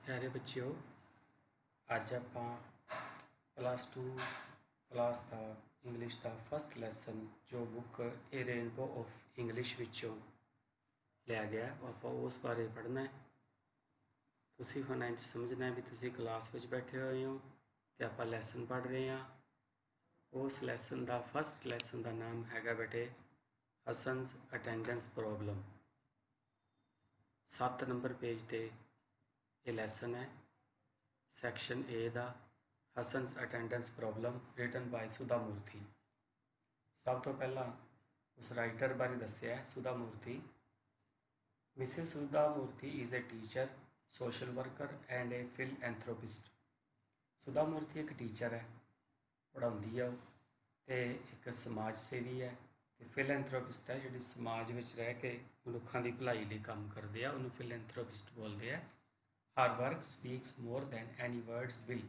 प्यारे बच्चों, अज आप +2 क्लास का इंग्लिश का फस्ट लैसन जो book A rainbow of English विचों लिया गया आप उस बारे पढ़ना है। तुसी हुण इंज समझना है भी तुसी क्लास में बैठे हुए हो तो आप लैसन पढ़ रहे हैं। उस लैसन का फस्ट लैसन का नाम हैगा बेटे Hasan's attendance problem. 7 number page पर यह लैसन है। सैक्शन ए दा Hasan's attendance problem written by Sudha Murty. सब तो पहला उस राइटर बारे दस्या है Sudha Murty. Mrs Sudha Murty is a teacher, social worker and a philanthropist. Sudha Murty एक टीचर है, पढ़ाती है तो एक समाज सेवी है तो फिलएंथ्रोपिस्ट है जी समाज में रह के मनुखों की भलाई लिए काम करते हैं, उन्होंने फिलएंथ्रोपिस्ट बोलते हैं। Her work speaks more than any words will.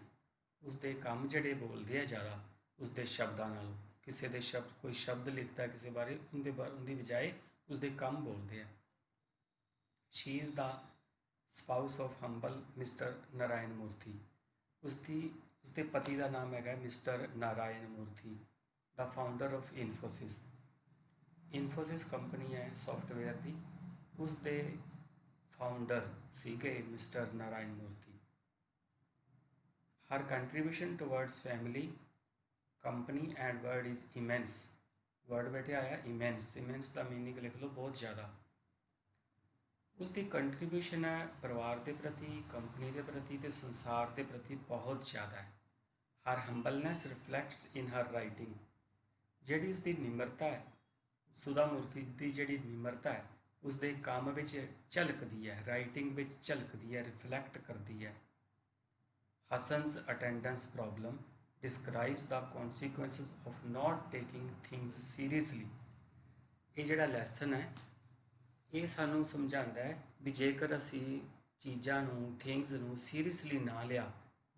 उसके काम जड़े बोलते हैं ज़्यादा उसके शब्दों नालों। किसी के शब्द कोई शब्द लिखता है किसी बारे उनकी बजाय उसके काम बोलते हैं। She is the spouse of humble Mr Narayana Murthy. उसके पति का नाम है Mr Narayana Murthy, the founder of Infosys. Infosys company है सॉफ्टवेयर की, उसके फाउंडर सीगे Mr Narayana Murthy. Her contribution towards family company and world is immense. Word बैठे आया इमेंस, इमेंस का मीनिंग लिख लो बहुत ज़्यादा। उसकी कंट्रीब्यूशन है परिवार के प्रति, कंपनी के प्रति तो संसार के प्रति बहुत ज़्यादा है। हर हंबलनेस रिफ्लैक्ट्स इन हर राइटिंग। जी उसकी निमरता है, सुधा मूर्ति की जी निमरता है उसके काम में झलकती है, राइटिंग में झलकती है, रिफ्लैक्ट करती है। Hasan's attendance problem describes the consequences of not taking things seriously. ये जोड़ा लैसन है ये सानू समझाता है भी जेकर असी चीज़ों थिंग्स नू सीरीयसली ना लिया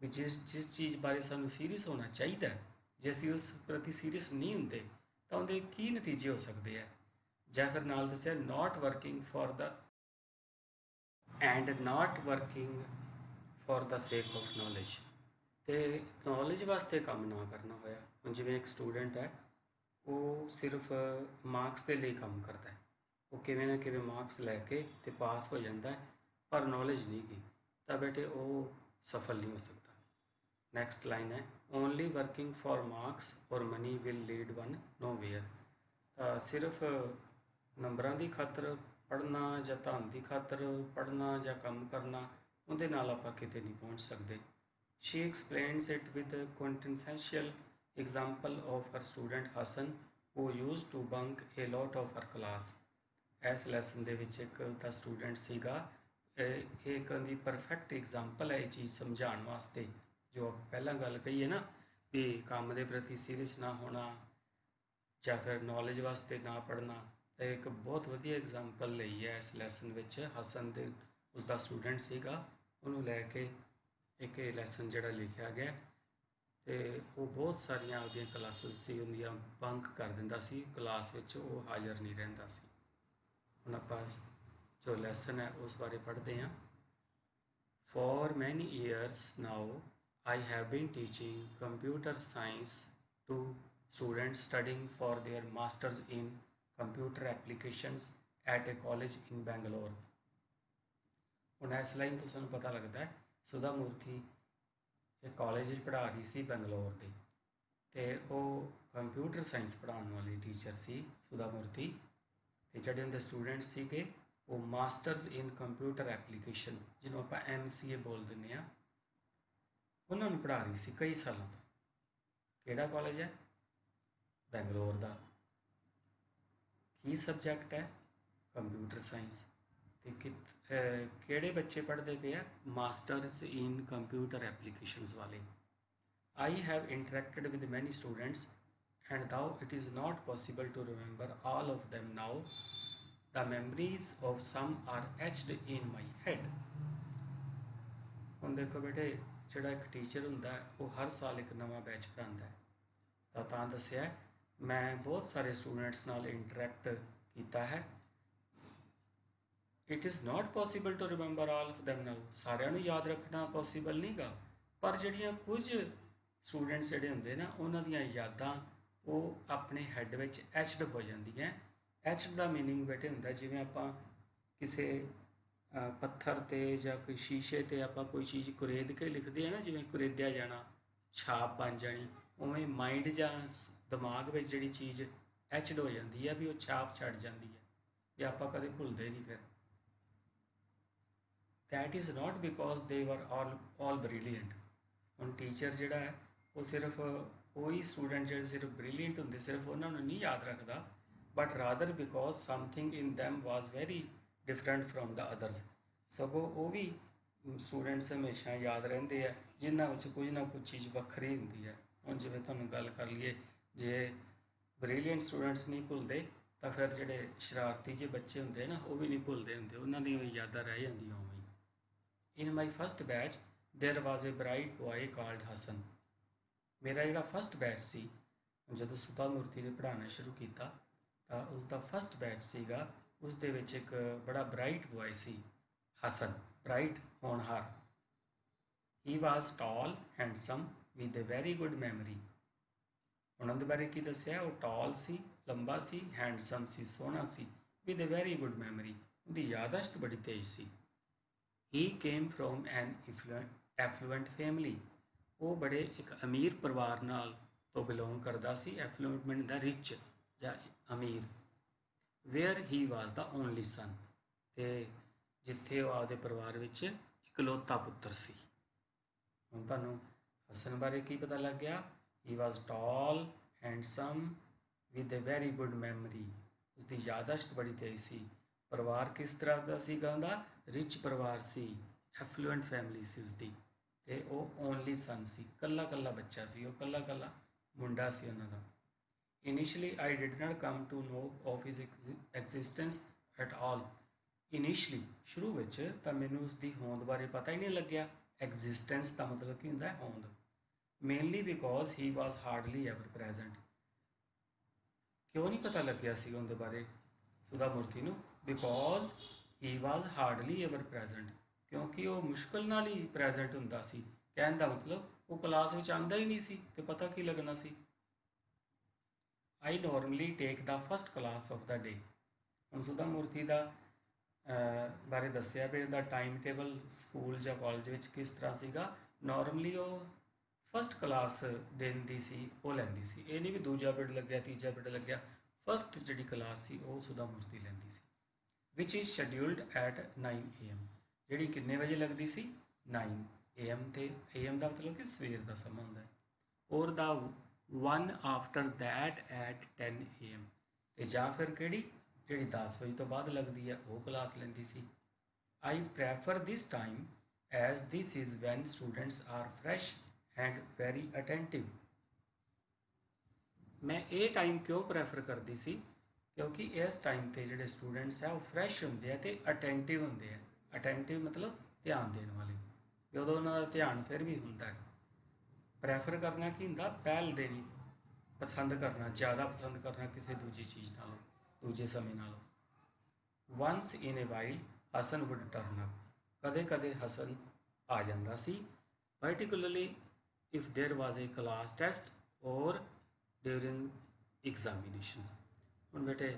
भी जिस चीज़ बारे सानू सीरीयस होना चाहिए, जे असी उस प्रति सीरीयस नहीं होंगे तो उनके की नतीजे हो सकते हैं। ਜਾਂ फिर नाल दस्या not working for the end not working for the sake of knowledge. तो नॉलेज वास्ते काम ना करना होया। हुण जिवें एक स्टूडेंट है वो सिर्फ मार्क्स के लिए काम करता है, वो किवें ना किवें मार्क्स लैके तो पास हो जाता है पर नॉलेज नहीं की तो बेटे वो सफल नहीं हो सकता। नैक्सट लाइन है ओनली वर्किंग फॉर मार्क्स और money will lead one nowhere. सिर्फ नंबरां की खातर पढ़ना या धन की खातर पढ़ना या काम करना उहदे नाल आपां किते नहीं पहुँच सकते। She explains it with quintessential example of her student Hassan who used to bunk a lot of her class। इस लैसन दे विच एक दा स्टूडेंट सीगा, एक दी परफेक्ट एग्जाम्पल है ये चीज़ समझाने वास्ते जो पहला गल कही है ना भी काम के प्रति सीरीयस ना होना या फिर नॉलेज वास्ते ना पढ़ना। तो एक बहुत वधिया एग्जाम्पल लई है इस लैसन विच। हसन दे उसका स्टूडेंट सीगा, उन्होंने लैके एक लैसन जिहड़ा लिखा गया तो वो बहुत सारिया आपदियां क्लासिस सी उहदियां बंक कर दिंदा सी, क्लास विच वो हाज़र नहीं रहिंदा सी। हुण आपां जो लैसन है उस बारे पढ़ते हैं। For many years now I have been teaching computer science to students studying for their masters in computer applications at a college in Bangalore। हुण इस लाइन तो सानू पता लगता है सुधा मूर्ति एक कॉलेज पढ़ा रही सी बैंगलोर की तो वो कंप्यूटर साइंस पढ़ाने वाली टीचर सी सुधा मूर्ति। तो जोड़े उनके स्टूडेंट सीगे वो मास्टर्स इन कंप्यूटर एप्लीकेशन जिन्हों आप MCA बोल दें उन्होंने पढ़ा रही सी कई सालों तो। केड़ा कॉलेज है? बैंगलोर का। की सब्जैक्ट है? Computer science. तो किहड़े बच्चे पढ़ते पे है? मास्टर्स इन कंप्यूटर एप्लीकेशंस वाले। I have interacted with many students and though it is not possible to remember all of them now, the memories of some are etched in my head. हुण देखो बेटे जोड़ा एक teacher हुंदा है वो हर साल एक नवा बैच पढ़ाता है। तो तां दस्सिया मैं बहुत सारे स्टूडेंट्स नाल इंटरैक्ट किया है it is not possible to remember all of them now, ਸਾਰਿਆਂ ਨੂੰ ਯਾਦ ਰੱਖਣਾ ਪੋਸੀਬਲ ਨਹੀਂ ਗਾ, ਪਰ ਜਿਹੜੀਆਂ ਕੁਝ ਸਟੂਡੈਂਟਸ ਜਿਹੜੇ ਹੁੰਦੇ ਨਾ ਉਹਨਾਂ ਦੀਆਂ ਯਾਦਾਂ ਉਹ ਆਪਣੇ ਹੈੱਡ ਵਿੱਚ ਐਚਡ ਹੋ ਜਾਂਦੀਆਂ। ਐਚਡ ਦਾ ਮੀਨਿੰਗ ਬੇਟੇ ਹੁੰਦਾ ਜਿਵੇਂ ਆਪਾਂ ਕਿਸੇ ਪੱਥਰ 'ਤੇ ਜਾਂ ਕੋਈ ਸ਼ੀਸ਼ੇ 'ਤੇ ਆਪਾਂ ਕੋਈ ਚੀਜ਼ ਕੁਰੇਦ ਕੇ ਲਿਖਦੇ ਆ ਨਾ, ਜਿਵੇਂ ਕੁਰੇਦਿਆ ਜਾਣਾ, ਛਾਪ ਬਣ ਜਾਣੀ, ਉਵੇਂ ਮਾਈਂਡ ਜਾਂ ਦਿਮਾਗ ਵਿੱਚ ਜਿਹੜੀ ਚੀਜ਼ ਐਚਡ ਹੋ ਜਾਂਦੀ ਹੈ ਵੀ ਉਹ ਛਾਪ ਛੱਡ ਜਾਂਦੀ ਹੈ ਵੀ ਆਪਾਂ ਕਦੇ ਭੁੱਲਦੇ ਨਹੀਂ ਫਿਰ। ਦੈਟ ਇਜ਼ ਨਾਟ ਬਿਕੋਜ਼ ਦੇ ਵਰ ਆਲ ਬ੍ਰਿਲੀਅੰਟ। ਹੁਣ ਟੀਚਰ ਜਿਹੜਾ ਹੈ ਉਹ ਸਿਰਫ ਉਹੀ ਸਟੂਡੈਂਟ ਜਿਹੜੇ ਸਿਰਫ ਬ੍ਰਿਲੀਅੰਟ ਹੁੰਦੇ ਸਿਰਫ ਉਹਨਾਂ ਨੂੰ ਨਹੀਂ ਯਾਦ ਰੱਖਦਾ, but rather because something in them was very different from the others. ਸਗੋਂ ਉਹ ਵੀ ਸਟੂਡੈਂਟਸ ਹਮੇਸ਼ਾ ਯਾਦ ਰਹਿੰਦੇ ਆ ਜਿਨ੍ਹਾਂ ਵਿੱਚ ਕੁਝ ਨਾ ਕੁਝ ਚੀਜ਼ ਵੱਖਰੀ ਹੁੰਦੀ ਹੈ। ਹੁਣ ਜਿਵੇਂ ਤੁਹਾਨੂੰ ਗੱਲ ਕਰ ਲਈਏ, ਜੇ ਬ੍ਰਿਲੀਅੰਟ ਸਟੂਡੈਂਟਸ ਨਹੀਂ ਭੁੱਲਦੇ ਤਾਂ ਫਿਰ ਜਿਹੜੇ ਸ਼ਰਾਰਤੀ ਜਿਹੇ ਬੱਚੇ ਹੁੰਦੇ ਨਾ ਉਹ ਵੀ ਨਹੀਂ ਭੁੱਲਦੇ ਹੁੰਦੇ, ਉਹਨਾਂ ਦੀਆਂ ਵੀ ਯਾਦਾਂ ਰਹਿ ਜਾਂਦੀਆਂ ਉਵੇਂ। ਇਨ ਮਾਈ ਫਸਟ ਬੈਚ ਦੇਰ was A bright boy called Hasan. ਮੇਰਾ ਜਿਹੜਾ ਫਸਟ ਬੈਚ ਸੀ, ਜਦੋਂ ਸੁਧਾ ਮੂਰਤੀ ਨੇ ਪੜ੍ਹਾਉਣਾ ਸ਼ੁਰੂ ਕੀਤਾ ਤਾਂ ਉਸ ਦਾ ਫਸਟ ਬੈਚ ਸੀਗਾ, ਉਸ ਦੇ ਵਿੱਚ ਇੱਕ ਬੜਾ ਬ੍ਰਾਈਟ ਬॉय ਸੀ, ਹਸਨ, ਬ੍ਰਾਈਟ ਹੋਣਹਾਰ। He was tall handsome with a very good memory. ਉਹਨਾਂ ਦੇ ਬਾਰੇ ਕੀ ਦੱਸਿਆ, ਉਹ ਟਾਲ ਸੀ, ਲੰਬਾ ਸੀ, ਹੈਂਡਸਮ ਸੀ, ਸੋਹਣਾ ਸੀ, with a very good memory, ਉਹਦੀ ਯਾਦਾਸ਼ਤ ਬੜੀ ਤੇਜ਼ ਸੀ। He came from an affluent family. ਉਹ ਬੜੇ ਇੱਕ ਅਮੀਰ ਪਰਿਵਾਰ ਨਾਲ ਤੋਂ ਬਿਲੋਂਗ ਕਰਦਾ ਸੀ। ਐਫਲੂਐਂਟ ਮੀਨ ਦਾ ਰਿਚ ਜਾਂ ਅਮੀਰ। ਵੇਅਰ ਹੀ ਵਾਜ਼ ਦਾ ਓਨਲੀ ਸਨ, ਅਤੇ ਜਿੱਥੇ ਉਹ ਆਪਦੇ ਪਰਿਵਾਰ ਵਿੱਚ ਇਕਲੌਤਾ ਪੁੱਤਰ ਸੀ। ਹੁਣ ਤੁਹਾਨੂੰ ਹਸਨ ਬਾਰੇ ਕੀ ਪਤਾ ਲੱਗ ਗਿਆ, he was tall handsome with a very good memory, ਉਸਦੀ ਯਾਦਾਸ਼ਤ ਬੜੀ ਤੇਜ਼ ਸੀ। ਪਰਿਵਾਰ ਕਿਸ ਤਰ੍ਹਾਂ ਦਾ ਸੀਗਾ, ਉਹਦਾ ਰਿਚ ਪਰਿਵਾਰ ਸੀ, ਐਫਲੂਐਂਟ ਫੈਮਿਲੀ ਸੀ ਉਸਦੀ, ਅਤੇ ਉਹ ਓਨਲੀ ਸਨ ਸੀ, ਕੱਲਾ ਕੱਲਾ ਬੱਚਾ ਸੀ, ਉਹ ਕੱਲਾ ਕੱਲਾ ਮੁੰਡਾ ਸੀ ਉਹਨਾਂ ਦਾ। Initially I did not come to know of his existence at all. Initially ਸ਼ੁਰੂ ਵਿੱਚ ਤਾਂ ਮੈਨੂੰ ਉਸਦੀ ਹੋਂਦ ਬਾਰੇ ਪਤਾ ਹੀ ਨਹੀਂ ਲੱਗਿਆ। ਐਗਜ਼ਿਸਟੈਂਸ ਦਾ ਮਤਲਬ ਕੀ ਹੁੰਦਾ, ਹੋਂਦ। Mainly because he was hardly ever present. ਕਿਉਂ ਨਹੀਂ ਪਤਾ ਲੱਗਿਆ ਸੀ ਉਹਦੇ ਬਾਰੇ ਸੁਧਾ ਮੂਰਤੀ ਨੂੰ, because he was hardly ever present, ਕਿਉਂਕਿ ਉਹ ਮੁਸ਼ਕਿਲ ਨਾਲ ਹੀ ਪ੍ਰੈਜੈਂਟ ਹੁੰਦਾ ਸੀ। ਕਹਿਣ ਦਾ ਮਤਲਬ ਉਹ ਕਲਾਸ ਵਿੱਚ ਆਉਂਦਾ ਹੀ ਨਹੀਂ ਸੀ ਤੇ ਪਤਾ ਕੀ ਲੱਗਣਾ ਸੀ। I normally take the first class of the day. ਹੁਣ ਸੁਧਾ ਮੂਰਤੀ ਦਾ ਬਾਰੇ ਦੱਸਿਆ ਵੀ ਇਹਦਾ ਟਾਈਮ ਟੇਬਲ ਸਕੂਲ ਜਾਂ ਕਾਲਜ ਵਿੱਚ ਕਿਸ ਤਰ੍ਹਾਂ ਸੀਗਾ। ਨੋਰਮਲੀ ਉਹ ਫਸਟ ਕਲਾਸ ਦਿਨ ਦੀ ਸੀ ਉਹ ਲੈਂਦੀ ਸੀ, ਇਹ ਨਹੀਂ ਵੀ ਦੂਜਾ ਪੀਰੀਅਡ ਲੱਗਿਆ ਤੀਜਾ ਪੀਰੀਅਡ ਲੱਗਿਆ, ਫਸਟ ਜਿਹੜੀ ਕਲਾਸ ਸੀ ਉਹ ਸੁਧਾ ਮੂਰਤੀ ਲੈਂਦੀ ਸੀ। ਵਿਚ ਇਜ਼ ਸ਼ੈਡਿਊਲਡ ਐਟ 9 AM, ਜਿਹੜੀ ਕਿੰਨੇ ਵਜੇ ਲੱਗਦੀ ਸੀ, 9 AM, ਅਤੇ AM ਦਾ ਮਤਲਬ ਕਿ ਸਵੇਰ ਦਾ ਸਮਾਂ ਹੁੰਦਾ ਹੈ। Or the one after that at 10 AM, ਅਤੇ ਜਾਂ ਫਿਰ ਕਿਹੜੀ ਜਿਹੜੀ 10 ਵਜੇ ਤੋਂ ਬਾਅਦ ਲੱਗਦੀ ਹੈ ਉਹ ਕਲਾਸ ਲੈਂਦੀ ਸੀ। I prefer this time as this is when students are fresh and very attentive. ਮੈਂ ਇਹ ਟਾਈਮ ਕਿਉਂ ਪ੍ਰੈਫਰ ਕਰਦੀ ਸੀ, ਕਿਉਂਕਿ ਇਸ ਟਾਈਮ 'ਤੇ ਜਿਹੜੇ ਸਟੂਡੈਂਟਸ ਹੈ ਉਹ ਫਰੈਸ਼ ਹੁੰਦੇ ਆ ਅਤੇ ਅਟੈਂਟਿਵ ਹੁੰਦੇ ਆ। ਅਟੈਂਟਿਵ ਮਤਲਬ ਧਿਆਨ ਦੇਣ ਵਾਲੇ, ਉਦੋਂ ਉਹਨਾਂ ਦਾ ਧਿਆਨ ਫਿਰ ਵੀ ਹੁੰਦਾ ਹੈ। ਪ੍ਰੈਫਰ ਕਰਨਾ ਕੀ ਹੁੰਦਾ, ਪਹਿਲ ਦੇਣੀ, ਪਸੰਦ ਕਰਨਾ, ਜ਼ਿਆਦਾ ਪਸੰਦ ਕਰਨਾ ਕਿਸੇ ਦੂਜੀ ਚੀਜ਼ ਨਾਲੋਂ, ਦੂਜੇ ਸਮੇਂ ਨਾਲੋਂ। Once in a while Hasan would turn up, ਕਦੇ ਕਦੇ ਹਸਨ ਆ ਜਾਂਦਾ ਸੀ, particularly if there was a class test or during examinations. ਹੁਣ ਬੇਟੇ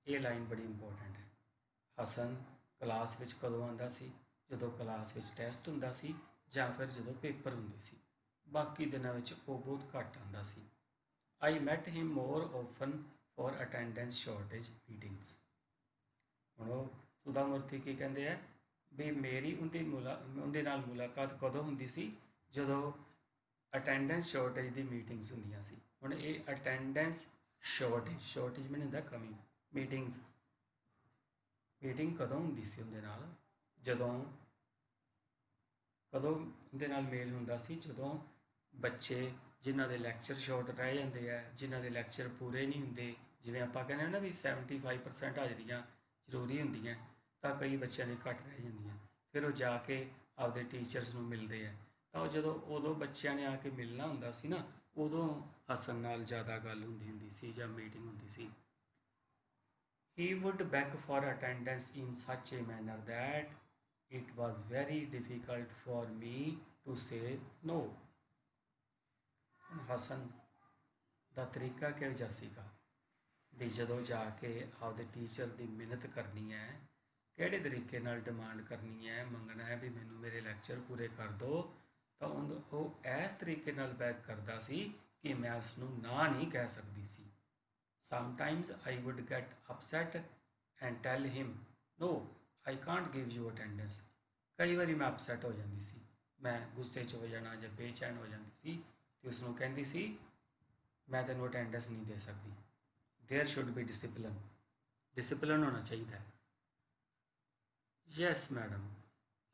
ਇਹ ਲਾਈਨ ਬੜੀ ਇੰਪੋਰਟੈਂਟ ਹੈ। ਹਸਨ ਕਲਾਸ ਵਿੱਚ ਕਦੋਂ ਆਉਂਦਾ ਸੀ, ਜਦੋਂ ਕਲਾਸ ਵਿੱਚ ਟੈਸਟ ਹੁੰਦਾ ਸੀ ਜਾਂ ਫਿਰ ਜਦੋਂ ਪੇਪਰ ਹੁੰਦੇ ਸੀ, ਬਾਕੀ ਦਿਨਾਂ ਵਿੱਚ ਉਹ ਬਹੁਤ ਘੱਟ ਆਉਂਦਾ ਸੀ। I met him more often for attendance shortage meetings. ਹੁਣ ਉਹ ਸੁਧਾ ਮੂਰਤੀ ਕੀ ਕਹਿੰਦੇ ਆ ਵੀ ਮੇਰੀ ਉਹਦੇ ਨਾਲ ਮੁਲਾਕਾਤ ਕਦੋਂ ਹੁੰਦੀ ਸੀ, ਜਦੋਂ ਅਟੈਂਡੈਂਸ ਸ਼ਾਰਟੇਜ ਦੀ ਮੀਟਿੰਗਸ ਹੁੰਦੀਆਂ ਸੀ। ਹੁਣ ਇਹ ਅਟੈਂਡੈਂਸ ਸ਼ਾਰਟੇਜ ਮੈਨੂੰ ਹੁੰਦਾ ਕਮੀ, ਮੀਟਿੰਗ ਕਦੋਂ ਹੁੰਦੀ ਸੀ ਉਹਦੇ ਨਾਲ, ਕਦੋਂ ਉਹਦੇ ਨਾਲ ਮੇਲ ਹੁੰਦਾ ਸੀ, ਜਦੋਂ ਬੱਚੇ ਜਿਨ੍ਹਾਂ ਦੇ ਲੈਕਚਰ ਸ਼ਾਰਟ ਰਹਿ ਜਾਂਦੇ ਆ, ਜਿਨ੍ਹਾਂ ਦੇ ਲੈਕਚਰ ਪੂਰੇ ਨਹੀਂ ਹੁੰਦੇ, ਜਿਵੇਂ ਆਪਾਂ ਕਹਿੰਦੇ ਹਾਂ ਨਾ ਵੀ 75% ਹਾਜ਼ਰੀਆਂ ਜ਼ਰੂਰੀ ਹੁੰਦੀਆਂ, ਤਾਂ ਕਈ ਬੱਚਿਆਂ ਦੀ ਘੱਟ ਰਹਿ ਜਾਂਦੀਆਂ, ਫਿਰ ਉਹ ਜਾ ਕੇ ਆਪਦੇ ਟੀਚਰਸ ਨੂੰ ਮਿਲਦੇ ਆ। ਤਾਂ ਉਦੋਂ ਬੱਚਿਆਂ ਨੇ ਆ ਕੇ ਮਿਲਣਾ ਹੁੰਦਾ ਸੀ ਨਾ, ਉਦੋਂ ਹਸਨ ਨਾਲ ਜ਼ਿਆਦਾ ਗੱਲ ਹੁੰਦੀ ਸੀ ਜਾਂ ਮੀਟਿੰਗ ਹੁੰਦੀ ਸੀ। He would beg for attendance in such a manner that it was very difficult for me to say no. Hasan ਦਾ ਤਰੀਕਾ ਕਿਹੋ ਜਿਹਾ ਸੀਗਾ ਵੀ ਜਦੋਂ ਜਾ ਕੇ ਆਪਦੇ ਟੀਚਰ ਦੀ ਮਿਹਨਤ ਕਰਨੀ ਹੈ, ਕਿਹੜੇ ਤਰੀਕੇ ਨਾਲ ਡਿਮਾਂਡ ਕਰਨੀ ਹੈ, ਮੰਗਣਾ ਹੈ ਵੀ ਮੈਨੂੰ ਮੇਰੇ ਲੈਕਚਰ ਪੂਰੇ ਕਰ ਦਿਓ, ਤਾਂ ਉਹ ਇਸ ਤਰੀਕੇ ਨਾਲ ਬੈਕ ਕਰਦਾ ਸੀ ਕਿ ਮੈਂ ਉਸ ਨੂੰ ਨਾ ਨਹੀਂ ਕਹਿ ਸਕਦੀ ਸੀ। Sometimes I would get upset and tell him no I can't give you attendance. ਕਈ ਵਾਰੀ ਮੈਂ ਅਪਸੈਟ ਹੋ ਜਾਂਦੀ ਸੀ, ਮੈਂ ਗੁੱਸੇ 'ਚ ਹੋ ਜਾਣਾ ਜਾਂ ਬੇਚੈਨ ਹੋ ਜਾਂਦੀ ਸੀ ਅਤੇ ਉਸ ਨੂੰ ਕਹਿੰਦੀ ਸੀ ਮੈਂ ਤੈਨੂੰ ਅਟੈਂਡੈਂਸ ਨਹੀਂ ਦੇ ਸਕਦੀ। There should be discipline, discipline होना चाहिए। Yes madam,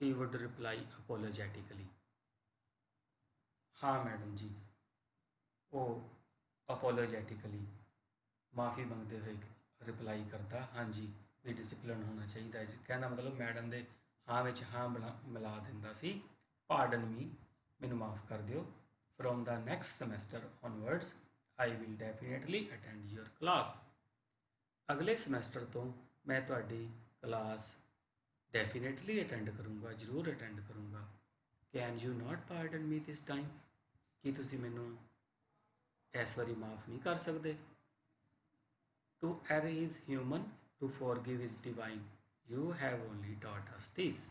he would reply apologetically. हाँ मैडम जी, वो अपोलोजेटिकली माफ़ी मंगते हुए रिप्लाई करता हाँ जी भी डिसिप्लिन होना चाहिए। कहना मतलब मैडम दे हाँ में हाँ मिला दिंदा सी, पार्डन मी, मैनू माफ़ कर दिओ, from the next semester onwards I will definitely attend your class. अगले समैसटर तो मैं तुहाडी क्लास डेफिनेटली अटेंड करूँगा, जरूर अटेंड करूँगा। Can you not pardon me this time, कि तुसी मैनू इस बारी माफ़ नहीं कर सकते। To err is human, to forgive is divine, you have only taught us this.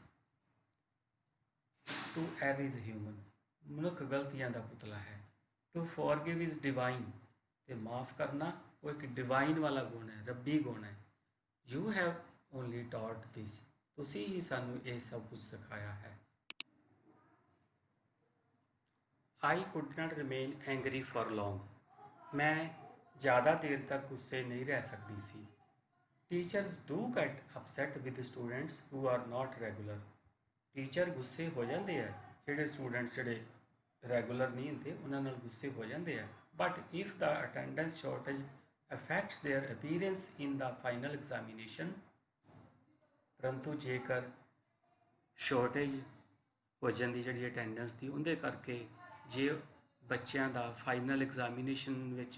To err is human, मनुख गलतियां दा पुतला है। टू फॉरगिव इज़ डिवाइन, ते माफ़ करना वो एक डिवाइन वाला गुण है, रब्बी गुण है। You have only taught this, तुसी ही सानू ये सब कुछ सिखाया है। I could not remain angry for long, मैं ज़्यादा देर तक गुस्से नहीं रह सकती सी। Teachers do get upset with students who are not regular, teacher गुस्से हो जाते हैं जोड़े स्टूडेंट्स जोड़े रेगुलर नहीं होंगे उन्होंने नाल गुस्से हो जाते हैं। But if the attendance shortage affects their appearance in the final examination, परंतु जेकर शॉर्टेज हो जाती जी अटेंडेंस की, उनके करके जे बच्चों का फाइनल एग्जामिनेशन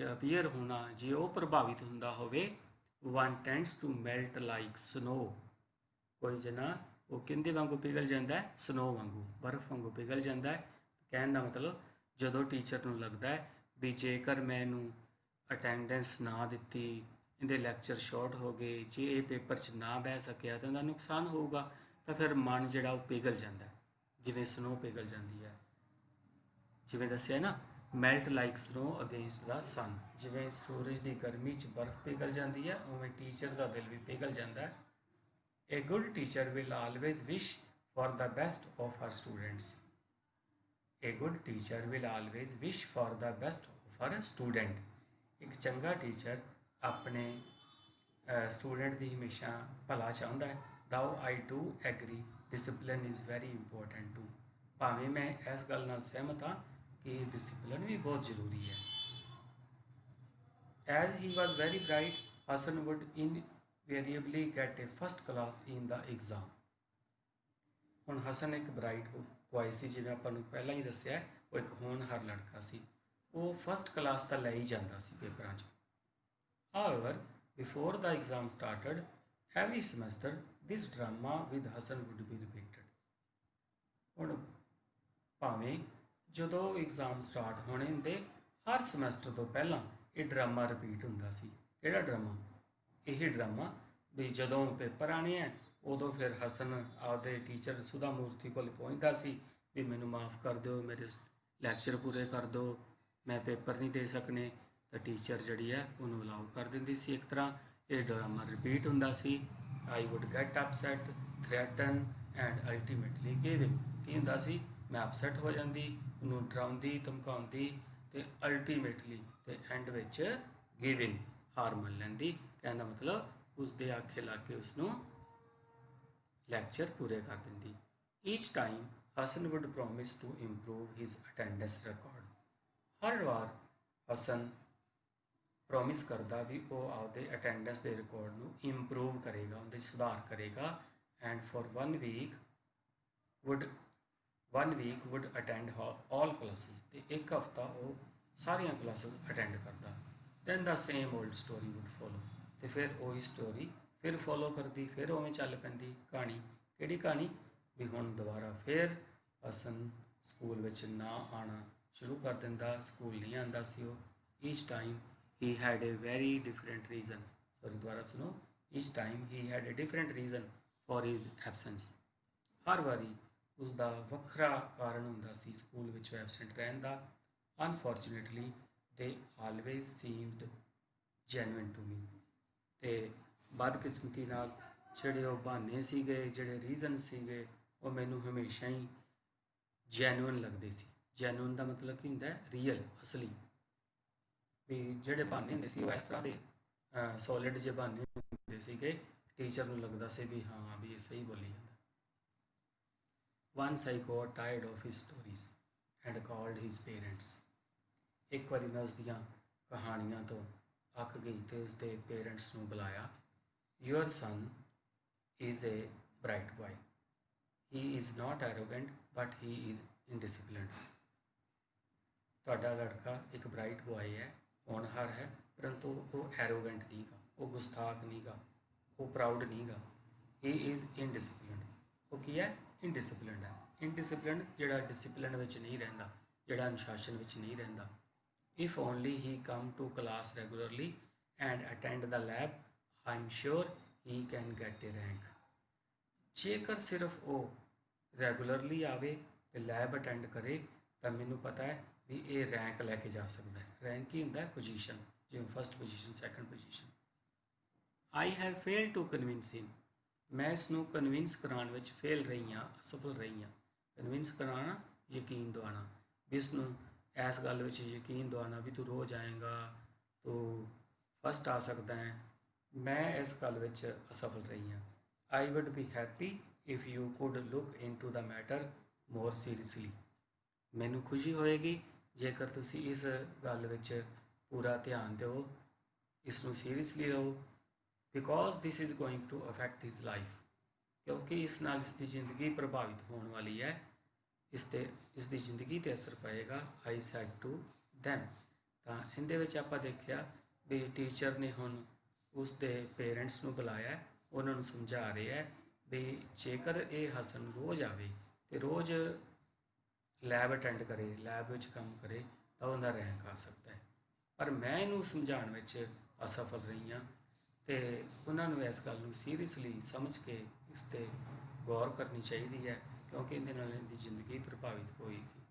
अपीयर होना जे वो प्रभावित होंदा होवे, one tends to melt like snow, कोई जना वो किंदे वांगू पिघल जाता है, स्नो वांगू, बर्फ वांगू पिघल जाता है। कहने का मतलब जो टीचर नूं लगता है भी जेकर मैनू अटेंडेंस ना दिती, इहदे लैक्चर शॉर्ट हो गए, जे ये पेपर च ना बह सकिया तो इहदा नुकसान होगा, तो फिर मन जिहड़ा वो पिघल जाता है, जिवें स्नो पिघल जाती है। जिवें दस्सिया ना melt like snow against the सन, जिवें सूरज की गर्मी च बर्फ पिघल जाती है, उवें टीचर का दिल भी पिघल जाता है। A good teacher will always wish for the best of her students, a good teacher will always wish for the best of her student, एक चंगा टीचर अपने स्टूडेंट की हमेशा भला चाहता है। Though I do agree discipline is very important too, भावें मैं इस गल नाल सहमत हाँ कि डिसिप्लिन भी बहुत जरूरी है। As he was very bright, Hasan would invariably get a first class in the exam. हुण हसन एक ब्राइट बॉय सी, जिवें आपां नूं पहलां ही दस्सिया वो एक होनहार लड़का सी, वो फस्ट क्लास तो लै ही जाता सी पेपरां च। However before the exam started every semester this drama with Hasan would be repeated. हुण भावें जदों एग्जाम स्टार्ट होने होंदे, हर समैसटर तो पहलां ये ड्रामा रिपीट हुंदा सी। किहड़ा ड्रामा? यही ड्रामा भी जदों पेपर आने हैं उदों फिर हसन आपदे टीचर सुधा मूर्ति को पहुँचता सी भी मैनू माफ़ कर दो, मेरे लैक्चर पूरे कर दो, मैं पेपर नहीं दे सकने, तो टीचर जी है उन्होंने अलाउ कर देंदी सी। एक तरह ये ड्रामा रिपीट हुंदा सी। I would get upset, threaten and ultimately giving, की हुंदा सी मैं अपसैट हो जाती, उन्होंने डराउंदी धमकाउंदी, ते अल्टीमेटली ते एंड विच गिविंग, हार मन लैंदी। कहने का मतलब उसके आखे ला के उसनों लैक्चर पूरे कर देंदी। Each time Hasan would promise to improve his attendance record, हर बार हसन प्रॉमिस करता भी वो आपके अटेंडेंस के रिकॉर्ड में इंप्रूव करेगा, उनके सुधार करेगा। And for one week would attend all classes, तो एक हफ्ता वो सारिया क्लासेस अटेंड करता। Then the same old story would follow, तो फिर वही स्टोरी फिर फॉलो करती, फिर उवें चल पैंदी कहानी। किहड़ी कहानी भी हुण दोबारा फिर हसन स्कूल विच ना आना शुरू कर दिंदा, स्कूल नहीं आंदा सी वो। Each time he had a very different reason, sorry दोबारा सुनो, each time he had a different reason for his absence. हर वारी उसका ਵੱਖਰਾ ਕਾਰਨ ਹੁੰਦਾ ਸੀ ਸਕੂਲ ਵਿੱਚੋਂ ਐਬਸੈਂਟ ਰਹਿਣ ਦਾ। Unfortunately they always seemed genuine to me. ਅਤੇ ਬਦਕਿਸਮਤੀ ਨਾਲ ਜਿਹੜੇ ਉਹ ਬਹਾਨੇ ਸੀਗੇ, ਜਿਹੜੇ ਰੀਜ਼ਨ ਸੀਗੇ, ਉਹ ਮੈਨੂੰ ਹਮੇਸ਼ਾ ਹੀ ਜੈਨੂਇਨ ਲੱਗਦੇ ਸੀ। ਜੈਨੂਇਨ ਦਾ ਮਤਲਬ ਕੀ ਹੁੰਦਾ ਹੈ? ਰੀਅਲ, ਅਸਲੀ। ਵੀ ਜਿਹੜੇ ਬਹਾਨੇ ਹੁੰਦੇ ਸੀ ਉਹ ਇਸ ਤਰ੍ਹਾਂ ਦੇ ਸੋਲਿਡ ਜਿਹੇ ਬਹਾਨੇ ਹੁੰਦੇ ਸੀਗੇ, ਟੀਚਰ ਨੂੰ ਲੱਗਦਾ ਸੀ ਵੀ ਹਾਂ ਵੀ ਇਹ ਸਹੀ ਬੋਲੀ ਜਾਂਦਾ। Once I got tired of his stories and called his parents। एक बारी मैं उसदियाँ कहानियाँ तो अक गई तो उसके पेरेंट्स ਨੂੰ बुलाया। Your son is a bright boy। He is not arrogant but he is indisciplined। ਤੁਹਾਡਾ ਲੜਕਾ ਇੱਕ ਬ੍ਰਾਈਟ ਬॉय ਹੈ, ਹੋਣਹਾਰ ਹੈ, ਪਰੰਤੂ ਉਹ ਐਰੋਗੈਂਟ ਨਹੀਂ ਗਾ, ਉਹ ਗੁਸਤਾਖ ਨਹੀਂ ਗਾ, ਉਹ ਪ੍ਰਾਊਡ ਨਹੀਂ ਗਾ। He is indisciplined। ਉਹ ਕੀ ਹੈ? ਇਨਡਿਸਪਲਿਨਡ ਹੈ। ਇਨਡਿਸਪਲਿਨਡ ਜਿਹੜਾ ਡਿਸਪਲਿਨ ਵਿੱਚ ਨਹੀਂ ਰਹਿੰਦਾ, ਜਿਹੜਾ ਅਨੁਸ਼ਾਸਨ ਵਿੱਚ ਨਹੀਂ ਰਹਿੰਦਾ। If only he come to class regularly and attend the lab, I am sure he can get a rank. ਜੇਕਰ ਸਿਰਫ ਉਹ ਰੈਗੂਲਰਲੀ ਆਵੇ ਅਤੇ ਲੈਬ ਅਟੈਂਡ ਕਰੇ ਤਾਂ ਮੈਨੂੰ ਪਤਾ ਹੈ ਵੀ ਇਹ ਰੈਂਕ ਲੈ ਕੇ ਜਾ ਸਕਦਾ ਹੈ। ਰੈਂਕ ਕੀ ਹੁੰਦਾ? ਪੋਜੀਸ਼ਨ, ਜਿਵੇਂ first position, second position. I have fail to convince him. मैं इसनूं कन्विंस कराने विच फेल रही हाँ, असफल रही हाँ। कन्विंस कराना, यकीन दवाना, भी इसनूं इस गल विच यकीन दवाना भी तू रोज़ आएगा, तू फस्ट आ सकता है। मैं इस गल विच असफल रही हाँ। I would be happy if you could look into the matter more seriously. मैनू खुशी होएगी जेकर तुसी इस गल विच पूरा ध्यान दो, इसनूं सीरीयसली लो। Because this is going to affect his life. क्योंकि इस नाल इसकी जिंदगी प्रभावित होने वाली है, इसकी जिंदगी ते असर पएगा। I said to them. तो इहदे विच आपां देखिया भी टीचर ने हुण उसके पेरेंट्स नूं बुलाया, उन्होंने समझा रहे हैं भी जेकर ये हसन रोज़ आवे तो रोज़ लैब अटेंड करे, लैब विच काम करे तो उहदा रैंक आ सकता है। पर मैं इनू समझाउण विच असफल रही हाँ। तो उन्होंने इस गल सीरीयसली समझ के इस पर गौर करनी चाहिए है, क्योंकि इहदे नाल इहदी जिंदगी प्रभावित होएगी।